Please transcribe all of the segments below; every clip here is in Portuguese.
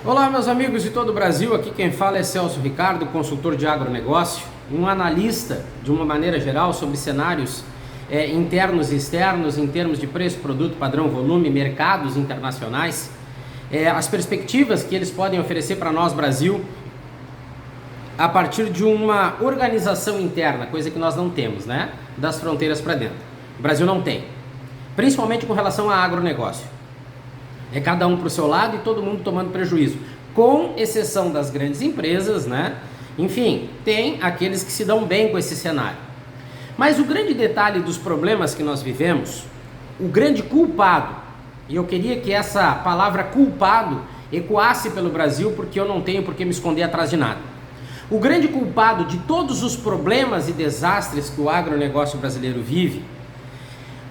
Olá, meus amigos de todo o Brasil, aqui quem fala é Celso Ricardo, consultor de agronegócio, um analista de uma maneira geral sobre cenários internos e externos em termos de preço, produto, padrão, volume, mercados internacionais, as perspectivas que eles podem oferecer para nós, Brasil, a partir de uma organização interna, coisa que nós não temos, né? Das fronteiras para dentro. O Brasil não tem, principalmente com relação a agronegócio. É cada um para o seu lado e todo mundo tomando prejuízo, com exceção das grandes empresas, né? Enfim, tem aqueles que se dão bem com esse cenário. Mas o grande detalhe dos problemas que nós vivemos, o grande culpado, e eu queria que essa palavra culpado ecoasse pelo Brasil, porque eu não tenho por que me esconder atrás de nada. O grande culpado de todos os problemas e desastres que o agronegócio brasileiro vive,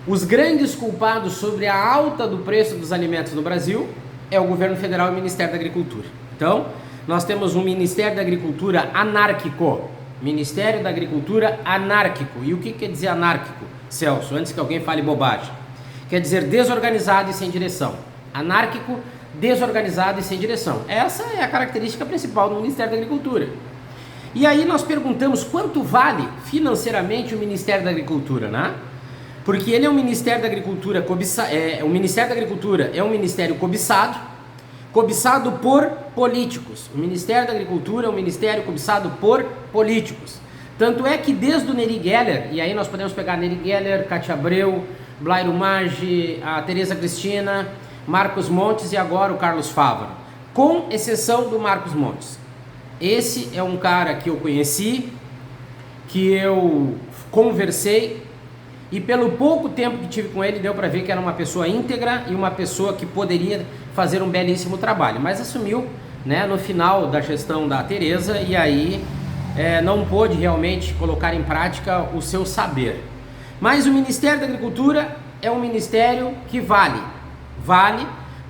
os grandes culpados sobre a alta do preço dos alimentos no Brasil é o governo federal e o Ministério da Agricultura. Então, nós temos um Ministério da Agricultura anárquico. Ministério da Agricultura anárquico. E o que quer dizer anárquico, Celso? Antes que alguém fale bobagem. Quer dizer desorganizado e sem direção. Anárquico, desorganizado e sem direção. Essa é a característica principal do Ministério da Agricultura. E aí nós perguntamos quanto vale financeiramente o Ministério da Agricultura, né? Porque ele é um Ministério da Agricultura o Ministério da Agricultura é um ministério cobiçado por políticos. O Ministério da Agricultura é um ministério cobiçado por políticos. Tanto é que desde o Neri Geller, e aí nós podemos pegar Neri Geller, Cátia Abreu, Blairo Maggi, a Tereza Cristina, Marcos Montes e agora o Carlos Fávaro, com exceção do Marcos Montes. Esse é um cara que eu conheci, que eu conversei, e pelo pouco tempo que tive com ele, deu para ver que era uma pessoa íntegra e uma pessoa que poderia fazer um belíssimo trabalho. Mas assumiu, né, no final da gestão da Tereza e aí não pôde realmente colocar em prática o seu saber. Mas o Ministério da Agricultura é um ministério que vale,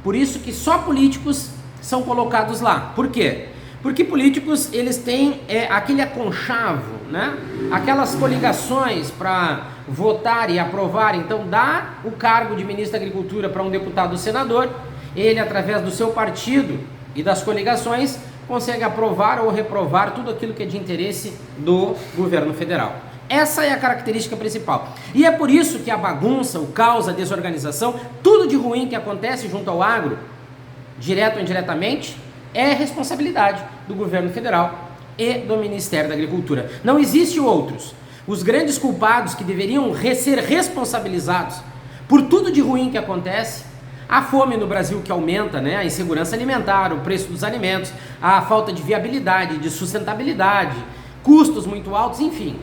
por isso que só políticos são colocados lá. Por quê? Porque políticos, eles têm aquele aconchavo, né? Aquelas coligações para votar e aprovar. Então dá o cargo de ministro da Agricultura para um deputado ou senador, ele através do seu partido e das coligações consegue aprovar ou reprovar tudo aquilo que é de interesse do governo federal. Essa é a característica principal. E é por isso que a bagunça, o caos, a desorganização, tudo de ruim que acontece junto ao agro, direto ou indiretamente, é responsabilidade do governo federal e do Ministério da Agricultura. Não existe outros. Os grandes culpados que deveriam ser responsabilizados por tudo de ruim que acontece, a fome no Brasil que aumenta, né? A insegurança alimentar, o preço dos alimentos, a falta de viabilidade, de sustentabilidade, custos muito altos, enfim.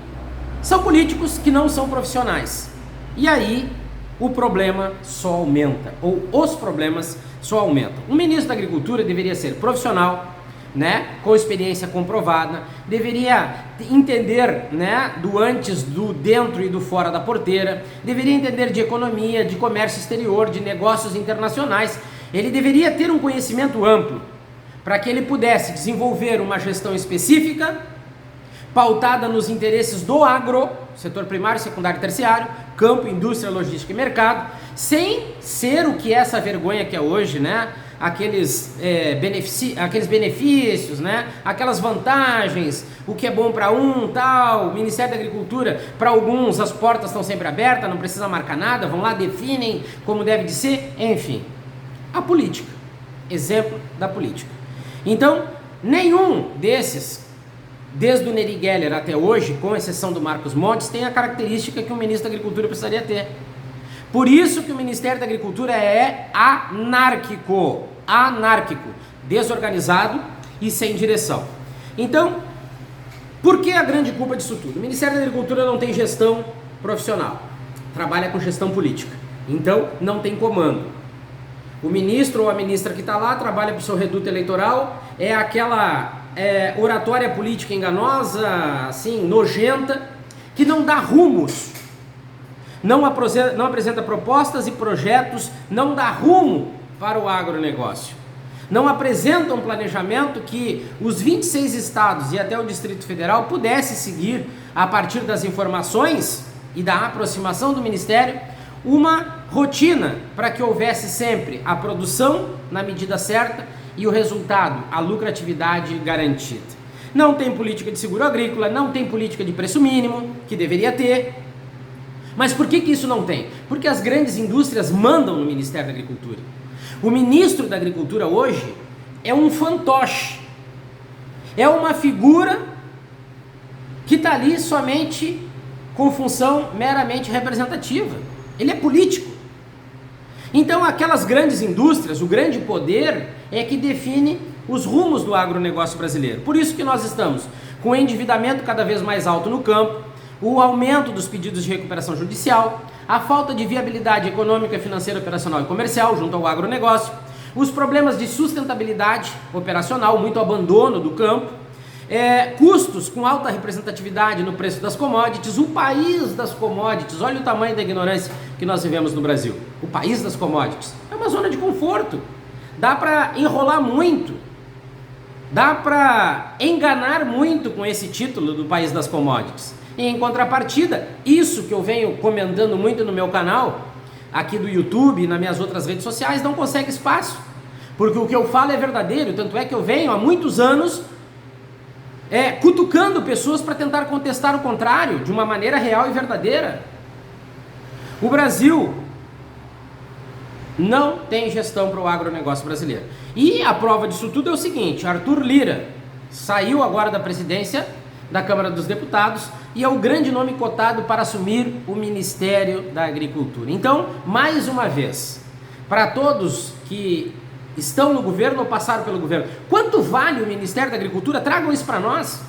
São políticos que não são profissionais. E aí o problema só aumenta, ou os problemas só aumentam. O ministro da Agricultura deveria ser profissional, né, com experiência comprovada, deveria entender, né, do antes, do dentro e do fora da porteira, deveria entender de economia, de comércio exterior, de negócios internacionais. Ele deveria ter um conhecimento amplo para que ele pudesse desenvolver uma gestão específica pautada nos interesses do agro, setor primário, secundário e terciário, campo, indústria, logística e mercado, sem ser o que é essa vergonha que é hoje, né? Aqueles benefícios, né? Aquelas vantagens, o que é bom para um, tal, o Ministério da Agricultura, para alguns as portas estão sempre abertas, não precisa marcar nada, vão lá, definem como deve de ser, enfim. A política, exemplo da política. Então, nenhum desses, desde o Neri Geller até hoje, com exceção do Marcos Montes, tem a característica que o ministro da Agricultura precisaria ter. Por isso que o Ministério da Agricultura é anárquico, desorganizado e sem direção. Então, por que a grande culpa disso tudo? O Ministério da Agricultura não tem gestão profissional, trabalha com gestão política, então não tem comando. O ministro ou a ministra que está lá trabalha para o seu reduto eleitoral, é aquela oratória política enganosa, assim, nojenta, que não dá rumos, não apresenta propostas e projetos, não dá rumo para o agronegócio. Não apresenta um planejamento que os 26 estados e até o Distrito Federal pudesse seguir, a partir das informações e da aproximação do Ministério, uma rotina para que houvesse sempre a produção na medida certa e o resultado, a lucratividade garantida. Não tem política de seguro agrícola, não tem política de preço mínimo, que deveria ter. Mas por que isso não tem? Porque as grandes indústrias mandam no Ministério da Agricultura. O ministro da Agricultura hoje é um fantoche, é uma figura que está ali somente com função meramente representativa. Ele é político. Então aquelas grandes indústrias, o grande poder é que define os rumos do agronegócio brasileiro. Por isso que nós estamos com o endividamento cada vez mais alto no campo, o aumento dos pedidos de recuperação judicial, a falta de viabilidade econômica, financeira, operacional e comercial junto ao agronegócio, os problemas de sustentabilidade operacional, muito abandono do campo, custos com alta representatividade no preço das commodities, o país das commodities. Olha o tamanho da ignorância que nós vivemos no Brasil. O país das commodities é uma zona de conforto, dá para enrolar muito, dá para enganar muito com esse título do país das commodities. E em contrapartida, isso que eu venho comentando muito no meu canal, aqui do YouTube e nas minhas outras redes sociais, não consegue espaço, porque o que eu falo é verdadeiro. Tanto é que eu venho há muitos anos cutucando pessoas para tentar contestar o contrário, de uma maneira real e verdadeira. O Brasil não tem gestão para o agronegócio brasileiro. E a prova disso tudo é o seguinte: Arthur Lira saiu agora da presidência da Câmara dos Deputados e é o grande nome cotado para assumir o Ministério da Agricultura. Então, mais uma vez, para todos que estão no governo ou passaram pelo governo, quanto vale o Ministério da Agricultura? Tragam isso para nós.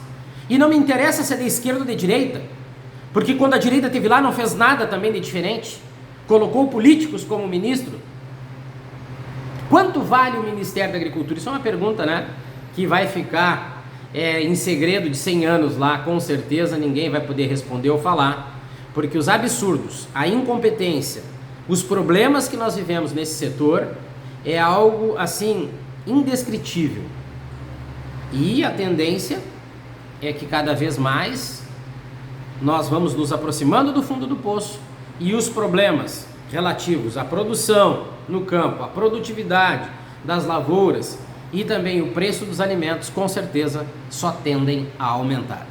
E não me interessa se é de esquerda ou de direita, porque quando a direita esteve lá não fez nada também de diferente, colocou políticos como ministro. Quanto vale o Ministério da Agricultura? Isso é uma pergunta, né, que vai ficar em segredo de 100 anos lá, com certeza ninguém vai poder responder ou falar, porque os absurdos, a incompetência, os problemas que nós vivemos nesse setor é algo assim indescritível. E a tendência é que cada vez mais nós vamos nos aproximando do fundo do poço e os problemas relativos à produção no campo, à produtividade das lavouras e também o preço dos alimentos, com certeza só tendem a aumentar.